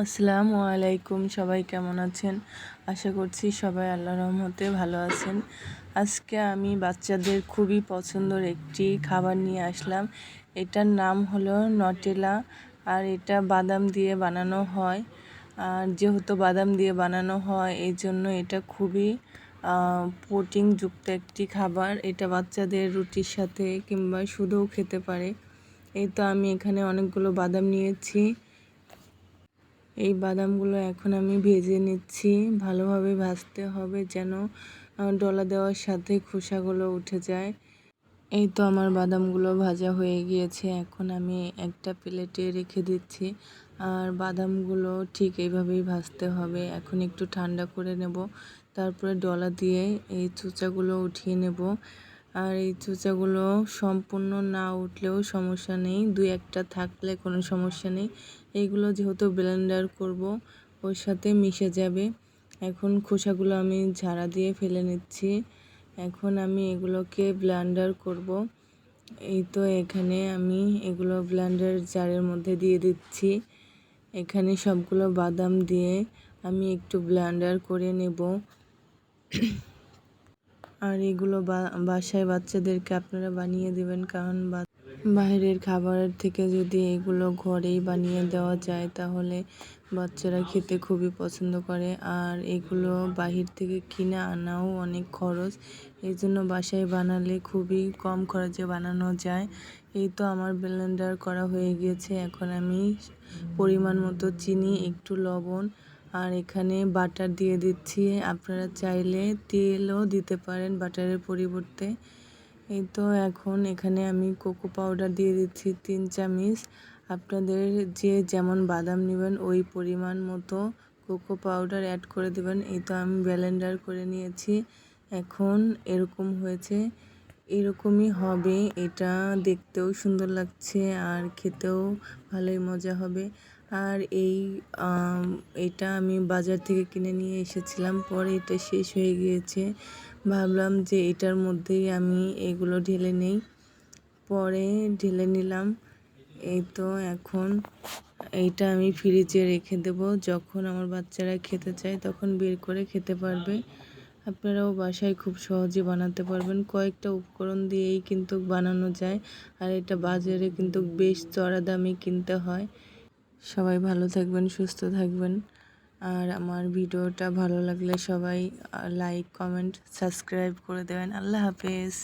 আসসালামু আলাইকুম। সবাই কেমন আছেন? আশা করছি সবাই আল্লাহর রহমতে ভালো আছেন। আজকে আমি বাচ্চাদের খুবই পছন্দের একটি খাবার নিয়ে আসলাম। এটার নাম হলো নটেলা, আর এটা বাদাম দিয়ে বানানো হয়। আর যেহেতু বাদাম দিয়ে বানানো হয় এই জন্য এটা খুবই প্রোটিনযুক্ত একটি খাবার। এটা বাচ্চাদের রুটির সাথে কিংবা শুধুও খেতে পারে। এই তো আমি এখানে অনেকগুলো বাদাম নিয়েছি। এই বাদামগুলো এখন আমি ভেজে নিচ্ছি। ভালোভাবে ভাজতে হবে যেন ডলা দেওয়ার সাথে খোসাগুলো উঠে যায়। এই তো আমার বাদামগুলো ভাজা হয়ে গিয়েছে। এখন আমি একটা প্লেটে রেখে দিচ্ছি। আর বাদামগুলো ঠিক এইভাবেই ভাজতে হবে। এখন একটু ঠান্ডা করে নেব, তারপরে ডলা দিয়ে এই চোচাগুলো উঠিয়ে নেব। আর এই চোচাগুলো সম্পূর্ণ না উঠলেও সমস্যা নেই, দুই একটা থাকলে কোনো সমস্যা নেই। এইগুলো যেহেতু ব্লেন্ডার করব ওর সাথে মিশে যাবে। এখন খোসাগুলো আমি ঝাড়া দিয়ে ফেলে নিচ্ছি। এখন আমি এগুলোকে ব্লেন্ডার করব। এই তো এখানে আমি এগুলো ব্লেন্ডার জারের মধ্যে দিয়ে দিচ্ছি। এখানে সবগুলো বাদাম দিয়ে আমি একটু ব্লেন্ডার করে নেব। আর এগুলো বাসায় বাচ্চাদেরকে আপনারা বানিয়ে দেবেন, কারণ বাইরের খাবারের থেকে যদি এগুলো ঘরেই বানিয়ে দেওয়া যায় তাহলে বাচ্চারা খেতে খুবই পছন্দ করে। আর এগুলো বাহির থেকে কিনে আনাও অনেক খরচ, এই জন্য বাসায় বানালে খুবই কম খরচে বানানো যায়। এই তো আমার ব্লেন্ডার করা হয়ে গিয়েছে। এখন আমি পরিমাণ মতো চিনি, একটু লবণ আর এখানে বাটার দিয়ে দিচ্ছি। আপনারা চাইলে তেলও দিতে পারেন বাটারের পরিবর্তে। এই তো এখন এখানে আমি কোকো পাউডার দিয়ে দিচ্ছি 3 চামচ। আপনাদের যে যেমন বাদাম নেবেন ওই পরিমাণ মতো কোকো পাউডার অ্যাড করে দেবেন। এই তো আমি ব্লেন্ডার করে নিয়েছি। এখন এরকম হয়েছে, এরকমই হবে। এটা দেখতেও সুন্দর লাগছে আর খেতেও ভালোই মজা হবে। আর এটা আমি বাজার থেকে কিনে নিয়ে এসেছিলাম, পরে এটা শেষ হয়ে গিয়েছে। ভাবলাম যে এটার মধ্যেই আমি এগুলো ঢেলে নেই, পরে ঢেলে নিলাম। এই তো এখন এইটা আমি ফ্রিজে রেখে দেব, যখন আমার বাচ্চারা খেতে চায় তখন বের করে খেতে পারবে। আপনারাও বাসায় খুব সহজে বানাতে পারবেন, কয়েকটা উপকরণ দিয়েই কিন্তু বানানো যায়। আর এটা বাজারে কিন্তু বেশ চড়া দামে কিনতে হয়। সবাই ভালো থাকবেন, সুস্থ থাকবেন। আর আমার ভিডিওটা ভালো লাগলে সবাই লাইক, কমেন্ট, সাবস্ক্রাইব করে দেবেন। আল্লাহ হাফেজ।